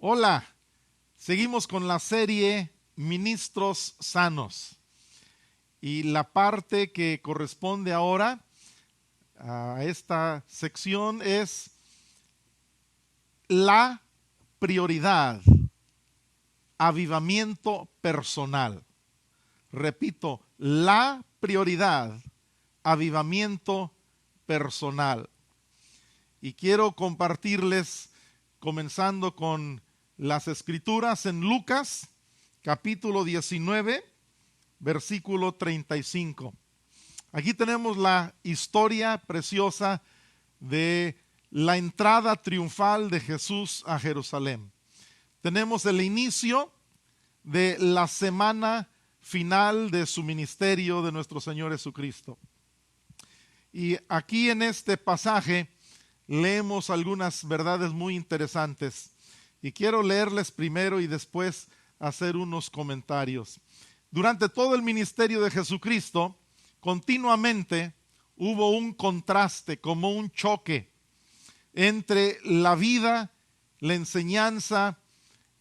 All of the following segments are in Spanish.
Hola, seguimos con la serie Ministros Sanos y la parte que corresponde ahora a esta sección es la prioridad, avivamiento personal. Repito, la prioridad, avivamiento personal. Y quiero compartirles, comenzando con las escrituras en Lucas, capítulo 19, versículo 35. Aquí tenemos la historia preciosa de la entrada triunfal de Jesús a Jerusalén. Tenemos el inicio de la semana final de su ministerio de nuestro Señor Jesucristo. Y aquí en este pasaje leemos algunas verdades muy interesantes. Y quiero leerles primero y después hacer unos comentarios. Durante todo el ministerio de Jesucristo, continuamente hubo un contraste, como un choque entre la vida, la enseñanza,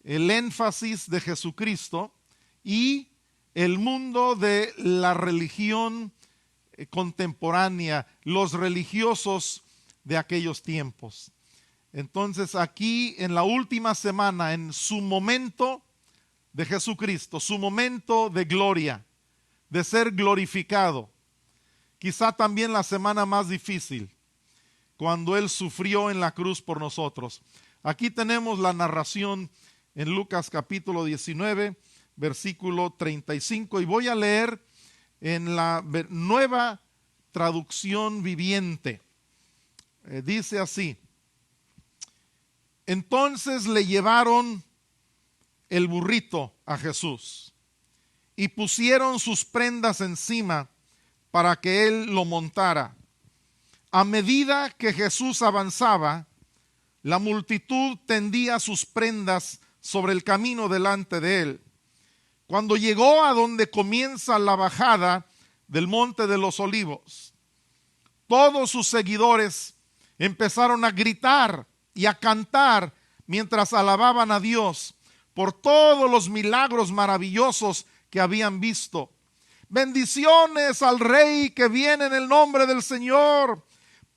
el énfasis de Jesucristo y el mundo de la religión contemporánea, los religiosos de aquellos tiempos. Entonces aquí en la última semana, en su momento de Jesucristo, su momento de gloria, de ser glorificado, quizá también la semana más difícil, cuando Él sufrió en la cruz por nosotros. Aquí tenemos la narración en Lucas capítulo 19, versículo 35, y voy a leer en la nueva traducción viviente. Dice así: entonces le llevaron el burrito a Jesús y pusieron sus prendas encima para que él lo montara. A medida que Jesús avanzaba, la multitud tendía sus prendas sobre el camino delante de él. Cuando llegó a donde comienza la bajada del Monte de los Olivos, todos sus seguidores empezaron a gritar y a cantar mientras alababan a Dios por todos los milagros maravillosos que habían visto. Bendiciones al Rey que viene en el nombre del Señor.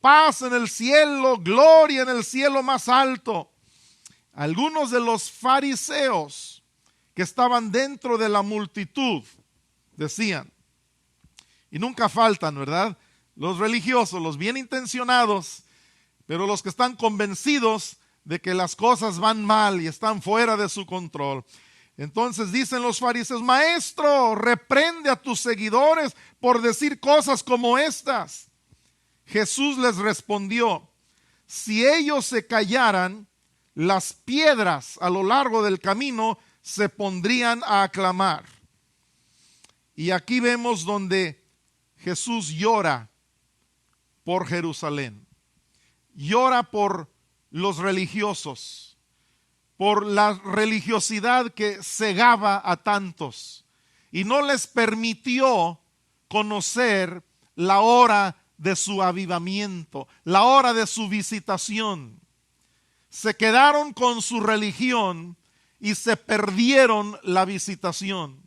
Paz en el cielo, gloria en el cielo más alto. Algunos de los fariseos que estaban dentro de la multitud decían, y nunca faltan, ¿verdad?, los religiosos, los bien intencionados, pero los que están convencidos de que las cosas van mal y están fuera de su control. Entonces dicen los fariseos: maestro, reprende a tus seguidores por decir cosas como estas. Jesús les respondió: si ellos se callaran, las piedras a lo largo del camino se pondrían a aclamar. Y aquí vemos donde Jesús llora por Jerusalén. Llora por los religiosos, por la religiosidad que cegaba a tantos y no les permitió conocer la hora de su avivamiento, la hora de su visitación. Se quedaron con su religión y se perdieron la visitación,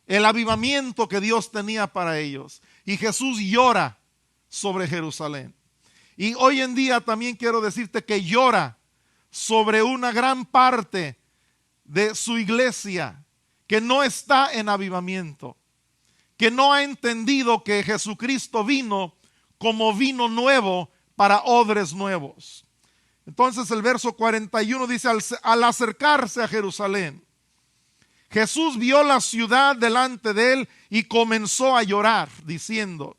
el avivamiento que Dios tenía para ellos. Y Jesús llora sobre Jerusalén. Y hoy en día también quiero decirte que llora sobre una gran parte de su iglesia que no está en avivamiento, que no ha entendido que Jesucristo vino como vino nuevo para odres nuevos. Entonces el verso 41 dice: al acercarse a Jerusalén, Jesús vio la ciudad delante de él y comenzó a llorar, diciendo: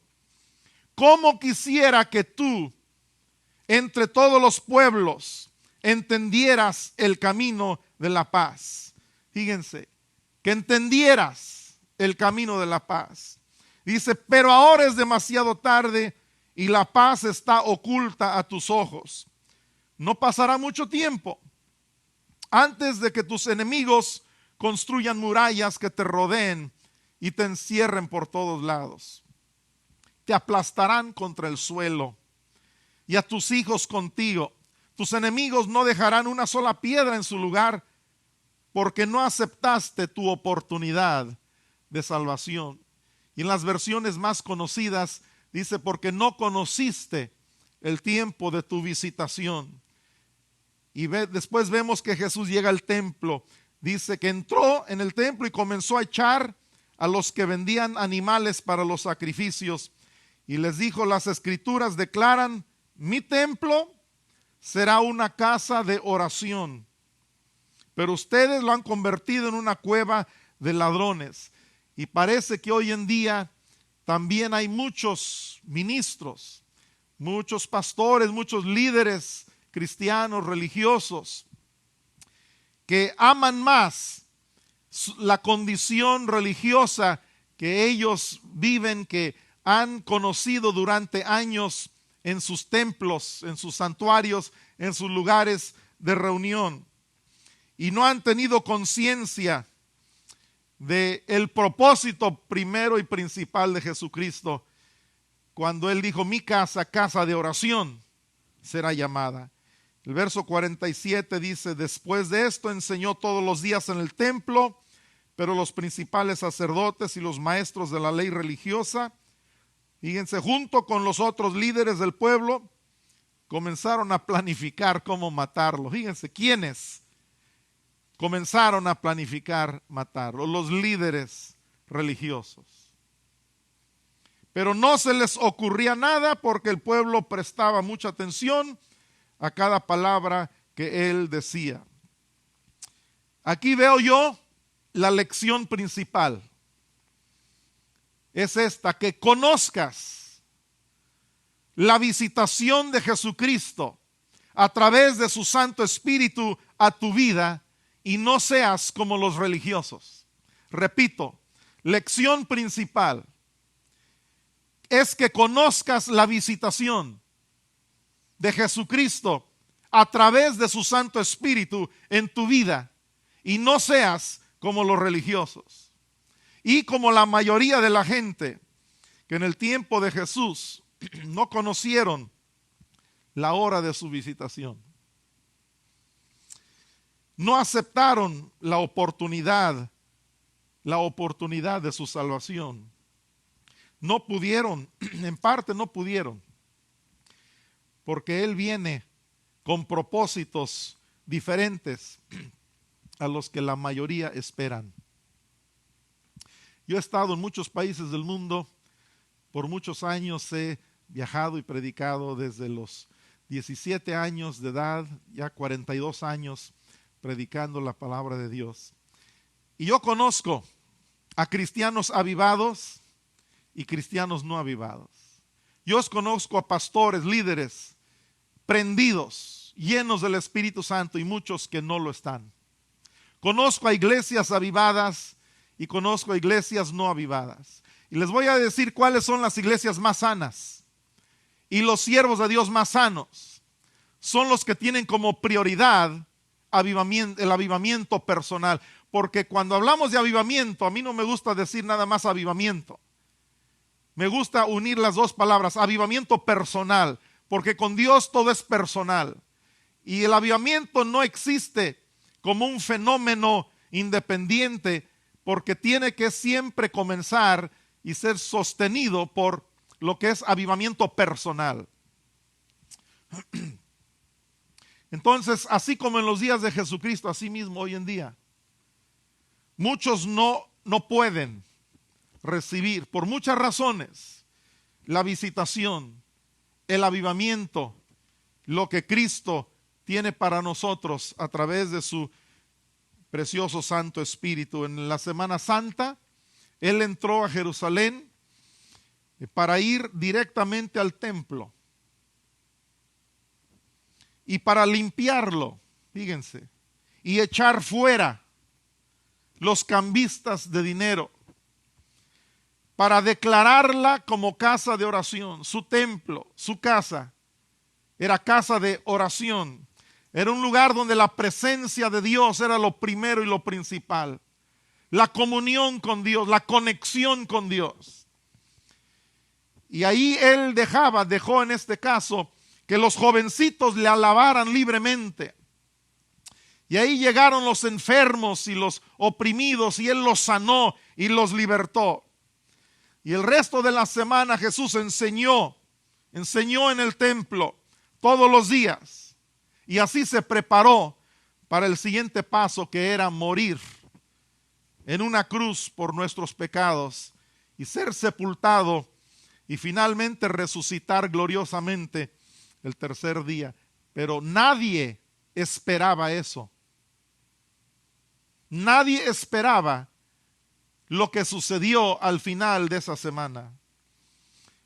¿cómo quisiera que tú, entre todos los pueblos, entendieras el camino de la paz? Fíjense, que entendieras el camino de la paz. Dice: pero ahora es demasiado tarde y la paz está oculta a tus ojos. No pasará mucho tiempo antes de que tus enemigos construyan murallas que te rodeen y te encierren por todos lados. Te aplastarán contra el suelo y a tus hijos contigo. Tus enemigos no dejarán una sola piedra en su lugar porque no aceptaste tu oportunidad de salvación. Y en las versiones más conocidas dice, porque no conociste el tiempo de tu visitación. Y después vemos que Jesús llega al templo. Dice que entró en el templo y comenzó a echar a los que vendían animales para los sacrificios. Y les dijo, las escrituras declaran, mi templo será una casa de oración, pero ustedes lo han convertido en una cueva de ladrones. Y parece que hoy en día también hay muchos ministros, muchos pastores, muchos líderes cristianos, religiosos, que aman más la condición religiosa que ellos viven, que han conocido durante años en sus templos, en sus santuarios, en sus lugares de reunión. Y no han tenido conciencia del propósito primero y principal de Jesucristo, cuando Él dijo, mi casa, casa de oración, será llamada. El verso 47 dice, después de esto enseñó todos los días en el templo, pero los principales sacerdotes y los maestros de la ley religiosa, fíjense, junto con los otros líderes del pueblo, comenzaron a planificar cómo matarlo. Fíjense, ¿quiénes comenzaron a planificar matarlo? Los líderes religiosos. Pero no se les ocurría nada porque el pueblo prestaba mucha atención a cada palabra que él decía. Aquí veo yo la lección principal. Es esta, que conozcas la visitación de Jesucristo a través de su Santo Espíritu a tu vida y no seas como los religiosos. Repito, lección principal es que conozcas la visitación de Jesucristo a través de su Santo Espíritu en tu vida y no seas como los religiosos. Y como la mayoría de la gente que en el tiempo de Jesús no conocieron la hora de su visitación. No aceptaron la oportunidad de su salvación. No pudieron, en parte no pudieron, porque Él viene con propósitos diferentes a los que la mayoría esperan. Yo he estado en muchos países del mundo, por muchos años he viajado y predicado desde los 17 años de edad, ya 42 años predicando la palabra de Dios. Y yo conozco a cristianos avivados y cristianos no avivados. Yo os conozco a pastores, líderes, prendidos, llenos del Espíritu Santo y muchos que no lo están. Conozco a iglesias avivadas y conozco a iglesias no avivadas. Y les voy a decir cuáles son las iglesias más sanas. Y los siervos de Dios más sanos son los que tienen como prioridad el avivamiento personal. Porque cuando hablamos de avivamiento, a mí no me gusta decir nada más avivamiento. Me gusta unir las dos palabras, avivamiento personal, porque con Dios todo es personal. Y el avivamiento no existe como un fenómeno independiente, porque tiene que siempre comenzar y ser sostenido por lo que es avivamiento personal. Entonces, así como en los días de Jesucristo, así mismo hoy en día, muchos no pueden recibir, por muchas razones, la visitación, el avivamiento, lo que Cristo tiene para nosotros a través de su precioso Santo Espíritu. En la Semana Santa, Él entró a Jerusalén para ir directamente al templo y para limpiarlo, fíjense, y echar fuera los cambistas de dinero, para declararla como casa de oración. Su templo, su casa, era casa de oración. Era un lugar donde la presencia de Dios era lo primero y lo principal. La comunión con Dios, la conexión con Dios. Y ahí Él dejó en este caso que los jovencitos le alabaran libremente. Y ahí llegaron los enfermos y los oprimidos y Él los sanó y los libertó. Y el resto de la semana Jesús enseñó en el templo todos los días. Y así se preparó para el siguiente paso, que era morir en una cruz por nuestros pecados y ser sepultado y finalmente resucitar gloriosamente el tercer día. Pero nadie esperaba eso. Nadie esperaba lo que sucedió al final de esa semana.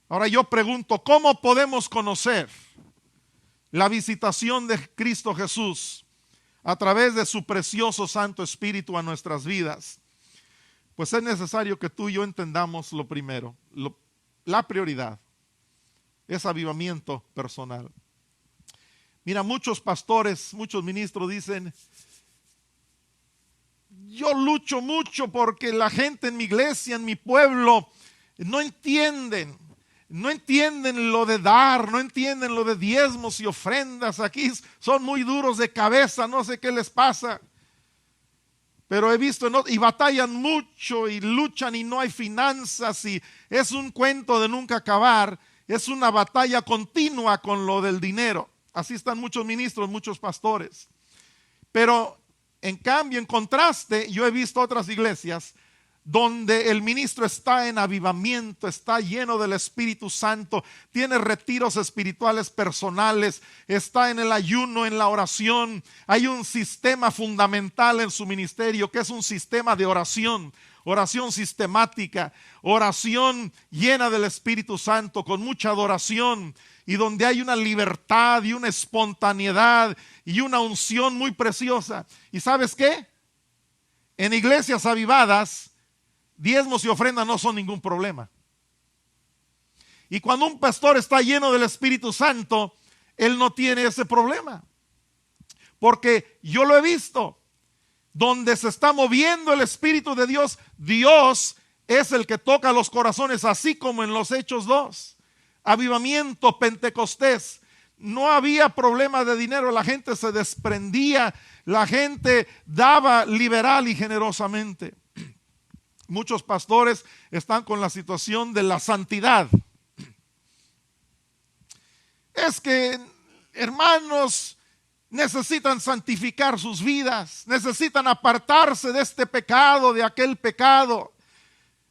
Ahora yo pregunto, ¿cómo podemos conocer la visitación de Cristo Jesús a través de su precioso Santo Espíritu a nuestras vidas? Pues es necesario que tú y yo entendamos lo primero, la prioridad es avivamiento personal. Mira, muchos pastores, muchos ministros dicen: yo lucho mucho porque la gente en mi iglesia, en mi pueblo, no entienden lo de dar, no entienden lo de diezmos y ofrendas. Aquí son muy duros de cabeza, no sé qué les pasa. Pero he visto, y batallan mucho y luchan y no hay finanzas y es un cuento de nunca acabar. Es una batalla continua con lo del dinero. Así están muchos ministros, muchos pastores. Pero en cambio, en contraste, yo he visto otras iglesias donde el ministro está en avivamiento, está lleno del Espíritu Santo, tiene retiros espirituales personales, está en el ayuno, en la oración. Hay un sistema fundamental en su ministerio que es un sistema de oración sistemática, oración llena del Espíritu Santo, con mucha adoración, y donde hay una libertad y una espontaneidad y una unción muy preciosa. ¿Y sabes qué? En iglesias avivadas, diezmos y ofrendas no son ningún problema. Y cuando un pastor está lleno del Espíritu Santo, él no tiene ese problema. Porque yo lo he visto. Donde se está moviendo el Espíritu de Dios, Dios es el que toca los corazones, así como en los Hechos 2. Avivamiento, Pentecostés. No había problema de dinero, la gente se desprendía, la gente daba liberal y generosamente. Muchos pastores están con la situación de la santidad. Es que, hermanos, necesitan santificar sus vidas, necesitan apartarse de este pecado, de aquel pecado,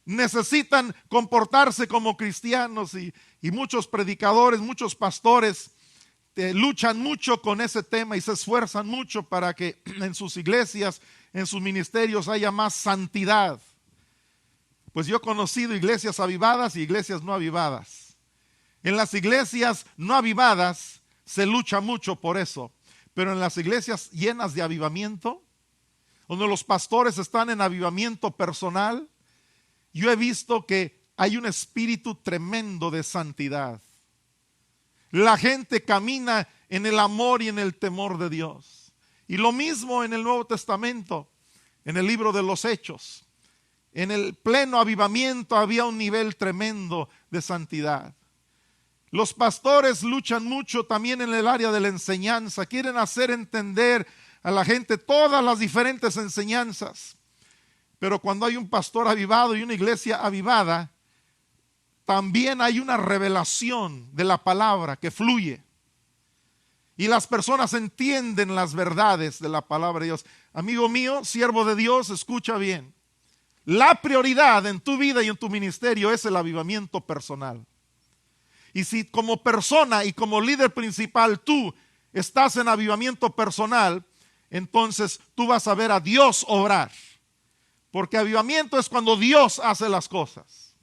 necesitan comportarse como cristianos y muchos predicadores, muchos pastores luchan mucho con ese tema y se esfuerzan mucho para que en sus iglesias, en sus ministerios haya más santidad. Pues yo he conocido iglesias avivadas y iglesias no avivadas. En las iglesias no avivadas se lucha mucho por eso, pero en las iglesias llenas de avivamiento, donde los pastores están en avivamiento personal, yo he visto que hay un espíritu tremendo de santidad. La gente camina en el amor y en el temor de Dios. Y lo mismo en el Nuevo Testamento, en el libro de los Hechos. En el pleno avivamiento había un nivel tremendo de santidad. Los pastores luchan mucho también en el área de la enseñanza. Quieren hacer entender a la gente todas las diferentes enseñanzas. Pero cuando hay un pastor avivado y una iglesia avivada, también hay una revelación de la palabra que fluye. Y las personas entienden las verdades de la palabra de Dios. Amigo mío, siervo de Dios, escucha bien. La prioridad en tu vida y en tu ministerio es el avivamiento personal. Y si como persona y como líder principal tú estás en avivamiento personal, entonces tú vas a ver a Dios obrar. Porque avivamiento es cuando Dios hace las cosas.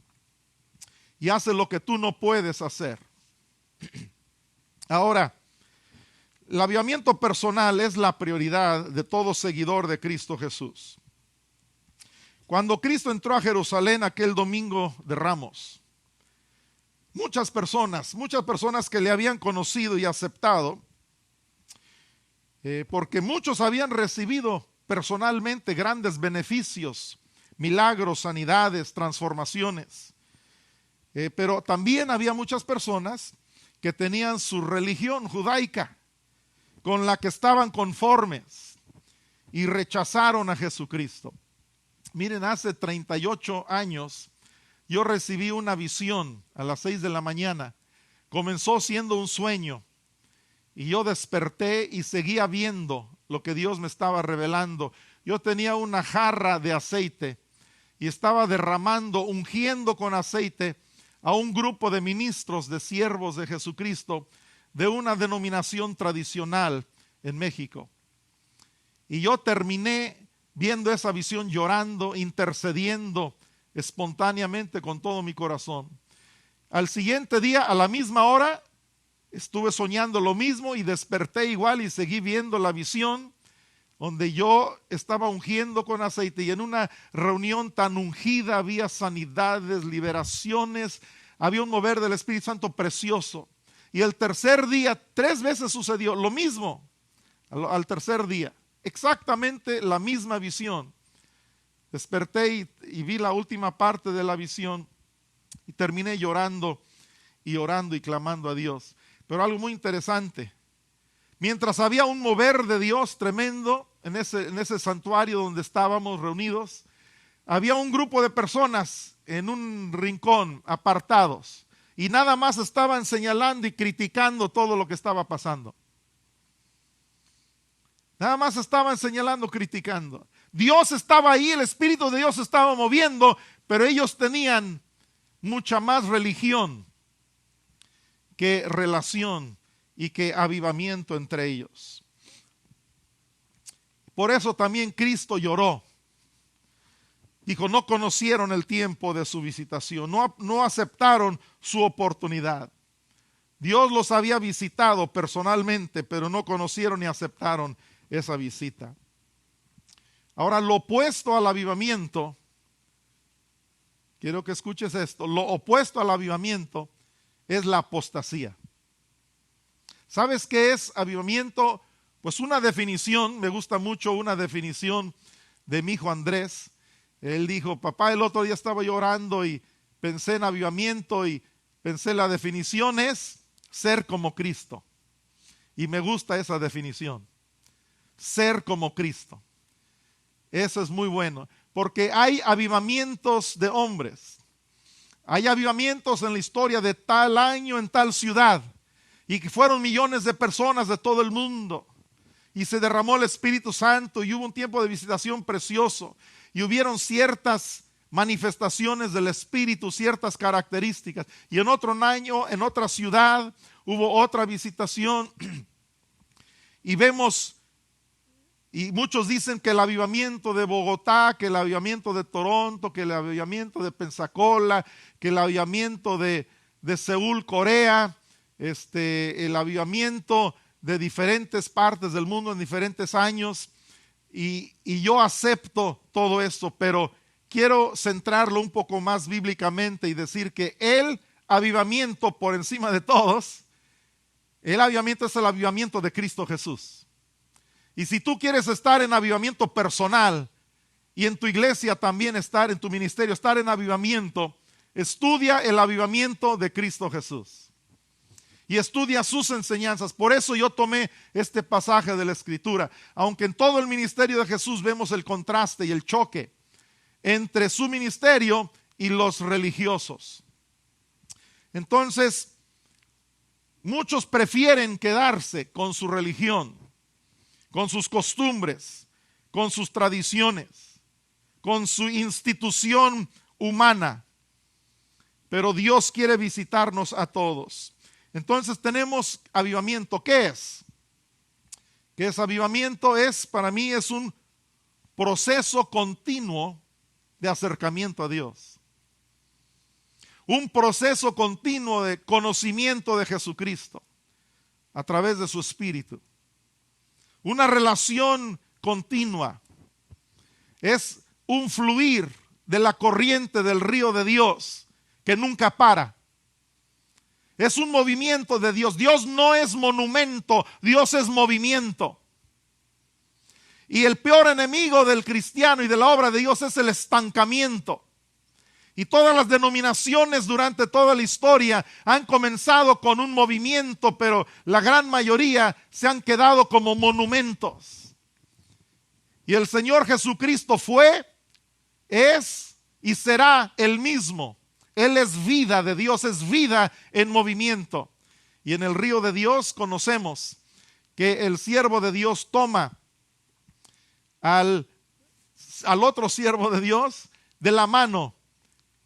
Y hace lo que tú no puedes hacer. Ahora, el avivamiento personal es la prioridad de todo seguidor de Cristo Jesús. Cuando Cristo entró a Jerusalén aquel domingo de Ramos, muchas personas que le habían conocido y aceptado, porque muchos habían recibido personalmente grandes beneficios, milagros, sanidades, transformaciones. Pero también había muchas personas que tenían su religión judaica, con la que estaban conformes. y rechazaron a Jesucristo. Miren, hace 38 años yo recibí una visión a las 6 de la mañana. Comenzó siendo un sueño y yo desperté y seguía viendo lo que Dios me estaba revelando. Yo tenía una jarra de aceite y estaba derramando, ungiendo con aceite a un grupo de ministros, de siervos de Jesucristo, de una denominación tradicional en México. Y yo terminé viendo esa visión llorando, intercediendo espontáneamente con todo mi corazón. Al siguiente día, a la misma hora, estuve soñando lo mismo y desperté igual y seguí viendo la visión donde yo estaba ungiendo con aceite, y en una reunión tan ungida había sanidades, liberaciones, había un mover del Espíritu Santo precioso. Y el tercer día, 3 veces sucedió lo mismo, al tercer día, exactamente la misma visión. Desperté y vi la última parte de la visión y terminé llorando y orando y clamando a Dios. Pero algo muy interesante, mientras había un mover de Dios tremendo en ese santuario donde estábamos reunidos, había un grupo de personas en un rincón, apartados, y nada más estaban señalando y criticando todo lo que estaba pasando. Nada más estaban señalando, criticando. Dios estaba ahí, el Espíritu de Dios estaba moviendo, pero ellos tenían mucha más religión que relación y que avivamiento entre ellos. Por eso también Cristo lloró. Dijo, no conocieron el tiempo de su visitación, no aceptaron su oportunidad. Dios los había visitado personalmente, pero no conocieron ni aceptaron esa visita. Ahora, lo opuesto al avivamiento, quiero que escuches esto, lo opuesto al avivamiento es la apostasía. ¿Sabes qué es avivamiento? Pues una definición, me gusta mucho una definición de mi hijo Andrés. Él dijo, papá, el otro día estaba llorando y pensé en avivamiento y pensé la definición es ser como Cristo. Y me gusta esa definición, ser como Cristo. Eso es muy bueno, porque hay avivamientos de hombres. Hay avivamientos en la historia de tal año en tal ciudad y que fueron millones de personas de todo el mundo y se derramó el Espíritu Santo y hubo un tiempo de visitación precioso y hubieron ciertas manifestaciones del Espíritu, ciertas características, y en otro año, en otra ciudad hubo otra visitación y vemos, y muchos dicen que el avivamiento de Bogotá, que el avivamiento de Toronto, que el avivamiento de Pensacola, que el avivamiento de Seúl, Corea, el avivamiento de diferentes partes del mundo en diferentes años, y yo acepto todo esto, pero quiero centrarlo un poco más bíblicamente y decir que el avivamiento por encima de todos, el avivamiento es el avivamiento de Cristo Jesús. Y si tú quieres estar en avivamiento personal y en tu iglesia también estar, en tu ministerio, estar en avivamiento, estudia el avivamiento de Cristo Jesús y estudia sus enseñanzas. Por eso yo tomé este pasaje de la Escritura, aunque en todo el ministerio de Jesús vemos el contraste y el choque entre su ministerio y los religiosos. Entonces, muchos prefieren quedarse con su religión, con sus costumbres, con sus tradiciones, con su institución humana. Pero Dios quiere visitarnos a todos. Entonces tenemos avivamiento. ¿Qué es? ¿Qué es avivamiento? Para mí es un proceso continuo de acercamiento a Dios. Un proceso continuo de conocimiento de Jesucristo a través de su Espíritu. Una relación continua. Es un fluir de la corriente del río de Dios que nunca para. Es un movimiento de Dios. Dios no es monumento, Dios es movimiento. Y el peor enemigo del cristiano y de la obra de Dios es el estancamiento. Y todas las denominaciones durante toda la historia han comenzado con un movimiento, pero la gran mayoría se han quedado como monumentos. Y el Señor Jesucristo fue, es y será el mismo. Él es vida de Dios, es vida en movimiento. Y en el río de Dios conocemos que el siervo de Dios toma al otro siervo de Dios de la mano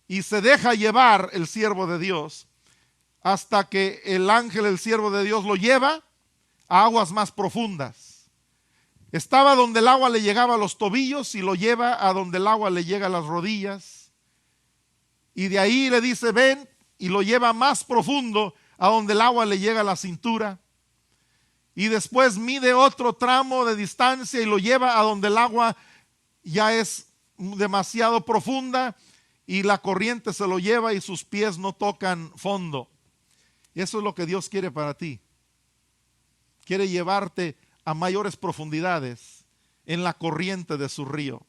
y se deja llevar el siervo de Dios hasta que el ángel, el siervo de Dios, lo lleva a aguas más profundas. Estaba donde el agua le llegaba a los tobillos y lo lleva a donde el agua le llega a las rodillas. Y de ahí le dice, ven, y lo lleva más profundo a donde el agua le llega a la cintura. Y después mide otro tramo de distancia y lo lleva a donde el agua ya es demasiado profunda y la corriente se lo lleva y sus pies no tocan fondo. Eso es lo que Dios quiere para ti. Quiere llevarte a mayores profundidades en la corriente de su río.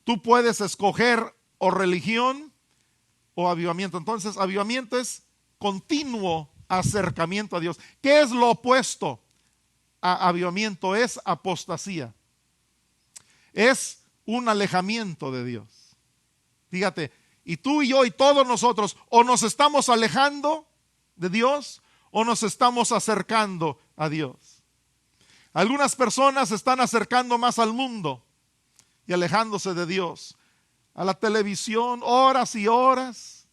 Tú puedes escoger o religión o avivamiento. Entonces, avivamiento es continuo acercamiento a Dios. ¿Qué es lo opuesto a avivamiento? Es apostasía. Es un alejamiento de Dios. Fíjate, y tú y yo y todos nosotros o nos estamos alejando de Dios o nos estamos acercando a Dios. Algunas personas se están acercando más al mundo y alejándose de Dios. A la televisión, horas y horas,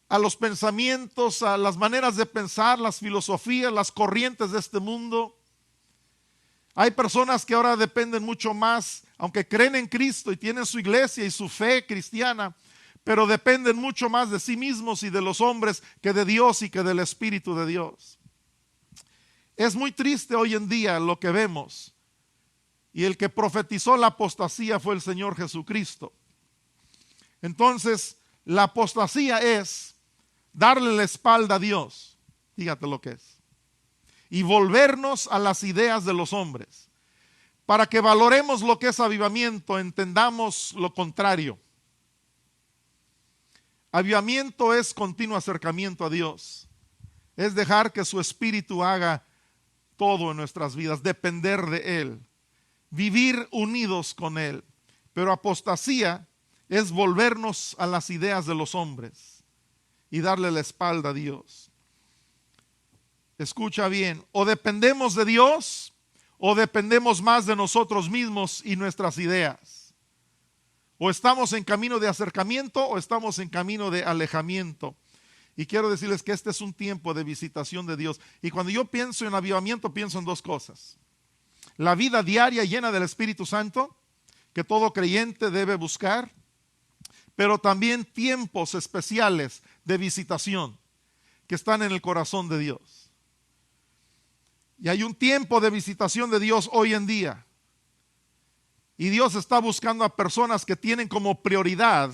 a los pensamientos, a las maneras de pensar, las filosofías, las corrientes de este mundo. Hay personas que ahora dependen mucho más, aunque creen en Cristo y tienen su iglesia y su fe cristiana, pero dependen mucho más de sí mismos y de los hombres que de Dios y que del Espíritu de Dios. Es muy triste hoy en día lo que vemos. Y el que profetizó la apostasía fue el Señor Jesucristo. Entonces, la apostasía es darle la espalda a Dios. Fíjate lo que es. Y volvernos a las ideas de los hombres. Para que valoremos lo que es avivamiento, entendamos lo contrario. Avivamiento es continuo acercamiento a Dios. Es dejar que su Espíritu haga todo en nuestras vidas, depender de Él, vivir unidos con Él. Pero apostasía es volvernos a las ideas de los hombres y darle la espalda a Dios. Escucha bien, o dependemos de Dios o dependemos más de nosotros mismos y nuestras ideas. O estamos en camino de acercamiento o estamos en camino de alejamiento. Y quiero decirles que este es un tiempo de visitación de Dios. Y cuando yo pienso en avivamiento, pienso en dos cosas. La vida diaria llena del Espíritu Santo, que todo creyente debe buscar, pero también tiempos especiales de visitación que están en el corazón de Dios. Y hay un tiempo de visitación de Dios hoy en día. Y Dios está buscando a personas que tienen como prioridad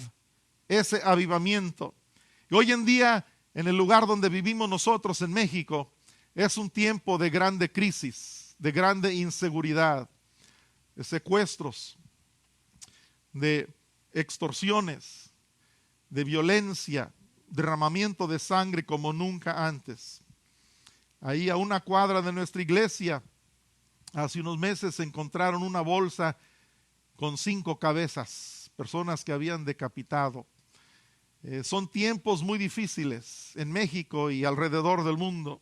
ese avivamiento. Y hoy en día, en el lugar donde vivimos nosotros en México, es un tiempo de grande crisis, de grande inseguridad, de secuestros, de extorsiones, de violencia, derramamiento de sangre como nunca antes. Ahí a una cuadra de nuestra iglesia, hace unos meses se encontraron una bolsa con 5 cabezas, personas que habían decapitado. Son tiempos muy difíciles en México y alrededor del mundo.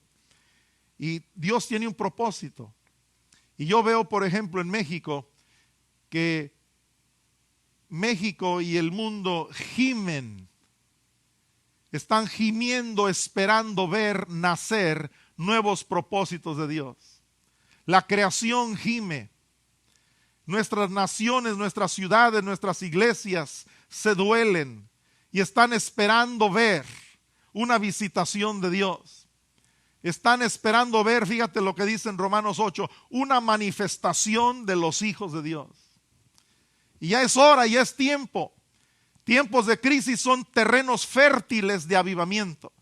Y Dios tiene un propósito. Y yo veo, por ejemplo, en México, que México y el mundo gimen. Están gimiendo, esperando ver nacer nuevos propósitos de Dios. La creación gime. Nuestras naciones, nuestras ciudades, nuestras iglesias se duelen y están esperando ver una visitación de Dios. Están esperando ver, fíjate lo que dice en Romanos 8, una manifestación de los hijos de Dios. Y ya es hora, ya es tiempo. Tiempos de crisis son terrenos fértiles de avivamiento.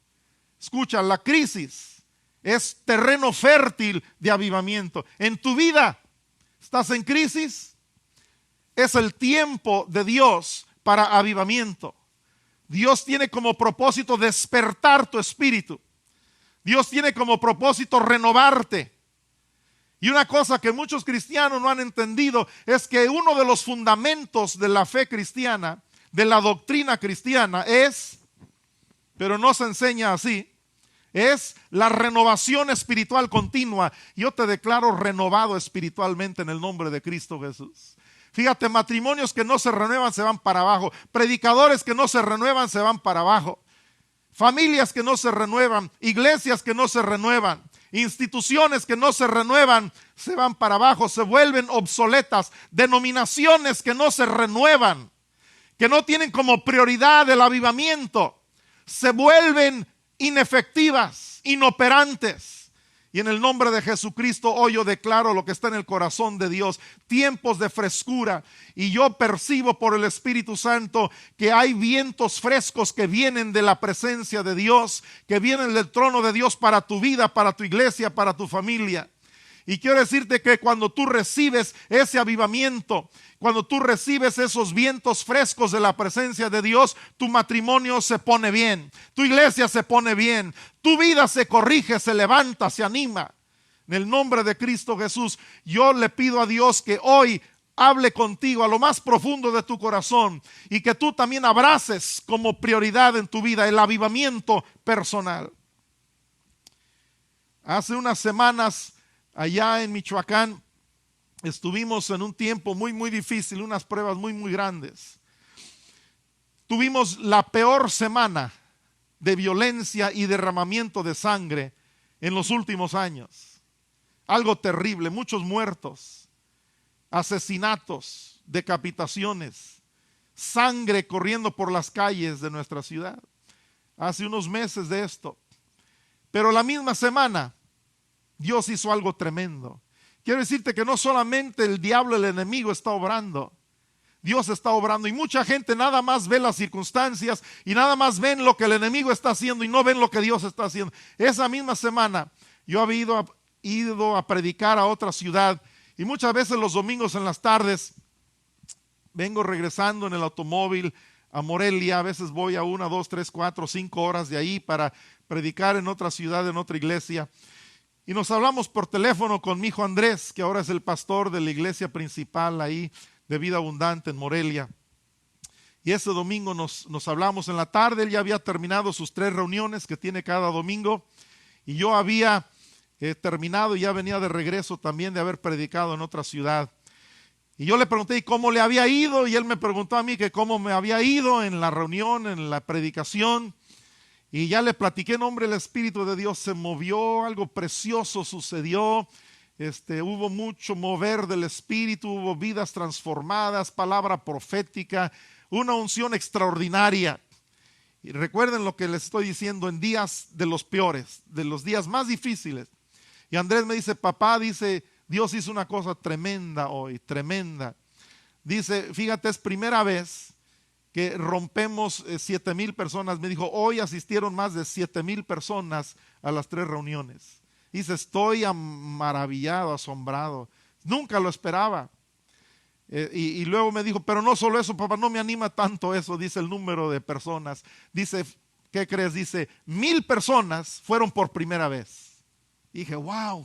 Escucha, la crisis es terreno fértil de avivamiento. En tu vida, ¿estás en crisis? Es el tiempo de Dios para avivamiento. Dios tiene como propósito despertar tu espíritu. Dios tiene como propósito renovarte. Y una cosa que muchos cristianos no han entendido es que uno de los fundamentos de la fe cristiana, de la doctrina cristiana es, pero no se enseña así, es la renovación espiritual continua. Yo te declaro renovado espiritualmente en el nombre de Cristo Jesús. Fíjate, matrimonios que no se renuevan se van para abajo. Predicadores que no se renuevan se van para abajo. Familias que no se renuevan. Iglesias que no se renuevan. Instituciones que no se renuevan se van para abajo, se vuelven obsoletas. Denominaciones que no se renuevan, que no tienen como prioridad el avivamiento, se vuelven inefectivas, inoperantes. Y en el nombre de Jesucristo hoy yo declaro lo que está en el corazón de Dios, tiempos de frescura. Y yo percibo por el Espíritu Santo que hay vientos frescos que vienen de la presencia de Dios, que vienen del trono de Dios para tu vida, para tu iglesia, para tu familia. Y quiero decirte que cuando tú recibes ese avivamiento, cuando tú recibes esos vientos frescos de la presencia de Dios, tu matrimonio se pone bien, tu iglesia se pone bien, tu vida se corrige, se levanta, se anima. En el nombre de Cristo Jesús, yo le pido a Dios que hoy hable contigo a lo más profundo de tu corazón y que tú también abraces como prioridad en tu vida el avivamiento personal. Hace unas semanas, allá en Michoacán, estuvimos en un tiempo muy difícil, unas pruebas muy grandes. Tuvimos la peor semana de violencia y derramamiento de sangre en los últimos años. Algo terrible, muchos muertos, asesinatos, decapitaciones, sangre corriendo por las calles de nuestra ciudad. Hace unos meses de esto. Pero la misma semana Dios hizo algo tremendo. Quiero decirte que no solamente el diablo, el enemigo está obrando, Dios está obrando. Y mucha gente nada más ve las circunstancias y nada más ven lo que el enemigo está haciendo y no ven lo que Dios está haciendo. Esa misma semana yo había ido a predicar a otra ciudad y muchas veces los domingos en las tardes vengo regresando en el automóvil a Morelia. A veces voy a 1, 2, 3, 4, 5 horas de ahí para predicar en otra ciudad, en otra iglesia. Y nos hablamos por teléfono con mi hijo Andrés, que ahora es el pastor de la iglesia principal ahí de Vida Abundante en Morelia. Y ese domingo nos hablamos en la tarde. Él ya había terminado sus 3 reuniones que tiene cada domingo. Y yo había terminado y ya venía de regreso también de haber predicado en otra ciudad. Y yo le pregunté cómo le había ido y él me preguntó a mí que cómo me había ido en la reunión, en la predicación. Y ya le platiqué en nombre del Espíritu de Dios, se movió, algo precioso sucedió, hubo mucho mover del Espíritu, hubo vidas transformadas, palabra profética, una unción extraordinaria. Y recuerden lo que les estoy diciendo en días de los peores, de los días más difíciles. Y Andrés me dice, papá, dice, Dios hizo una cosa tremenda hoy, tremenda. Dice, fíjate, es primera vez que rompemos 7,000 personas. Me dijo, hoy asistieron más de 7,000 personas a las 3 reuniones. Dice, estoy maravillado, asombrado. Nunca lo esperaba. Y luego me dijo, pero no solo eso, papá, no me anima tanto eso, dice el número de personas. Dice, ¿qué crees? Dice, 1,000 personas fueron por primera vez. Y dije, wow.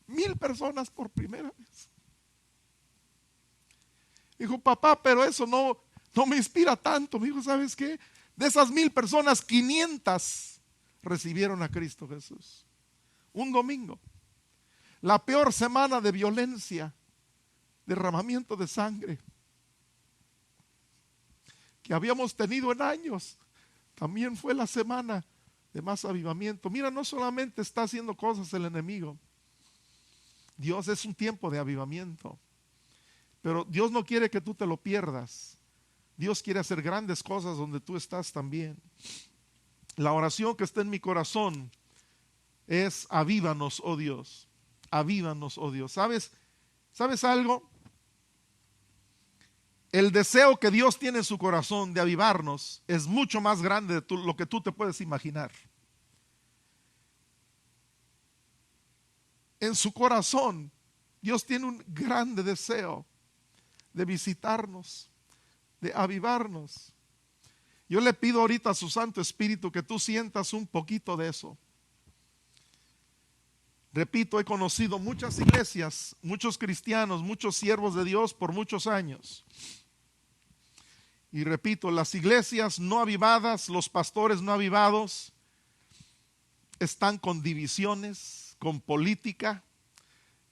1,000 personas por primera vez. Dijo, papá, pero eso no me inspira tanto. Me dijo, ¿sabes qué? De esas 1,000 personas, 500 recibieron a Cristo Jesús. Un domingo. La peor semana de violencia, derramamiento de sangre que habíamos tenido en años. También fue la semana de más avivamiento. Mira, no solamente está haciendo cosas el enemigo. Dios es un tiempo de avivamiento. Pero Dios no quiere que tú te lo pierdas. Dios quiere hacer grandes cosas donde tú estás también. La oración que está en mi corazón es avívanos, oh Dios. Avívanos, oh Dios. ¿Sabes algo? El deseo que Dios tiene en su corazón de avivarnos es mucho más grande de lo que tú te puedes imaginar. En su corazón, Dios tiene un grande deseo de visitarnos, de avivarnos. Yo le pido ahorita a su Santo Espíritu que tú sientas un poquito de eso. Repito, he conocido muchas iglesias, muchos cristianos, muchos siervos de Dios por muchos años. Y repito, las iglesias no avivadas, los pastores no avivados, están con divisiones, con política,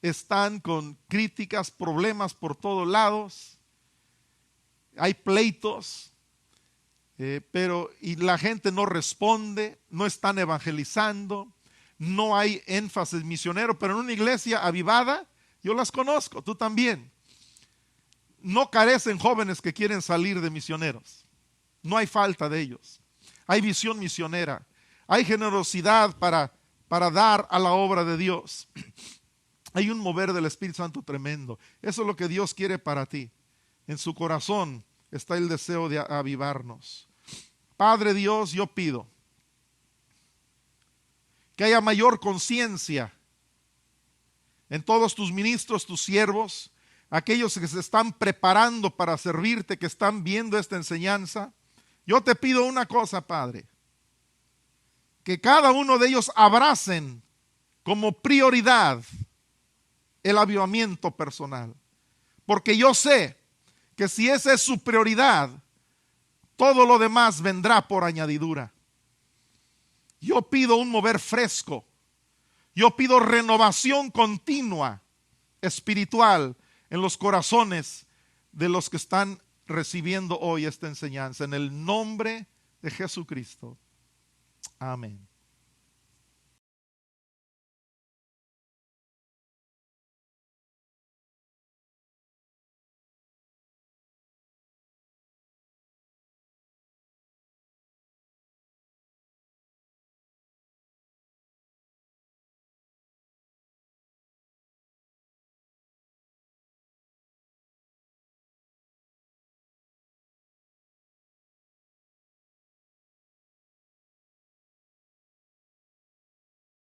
están con críticas, problemas por todos lados. Hay pleitos, y la gente no responde, no están evangelizando, no hay énfasis misionero. Pero en una iglesia avivada, yo las conozco, tú también, no carecen jóvenes que quieren salir de misioneros. No hay falta de ellos. Hay visión misionera, hay generosidad para dar a la obra de Dios. Hay un mover del Espíritu Santo tremendo. Eso es lo que Dios quiere para ti. En su corazón está el deseo de avivarnos. Padre Dios, yo pido que haya mayor conciencia en todos tus ministros, tus siervos, aquellos que se están preparando para servirte, que están viendo esta enseñanza. Yo te pido una cosa, Padre, que cada uno de ellos abracen como prioridad el avivamiento personal. Porque yo sé que si esa es su prioridad, todo lo demás vendrá por añadidura. Yo pido un mover fresco. Yo pido renovación continua, espiritual, en los corazones de los que están recibiendo hoy esta enseñanza. En el nombre de Jesucristo. Amén.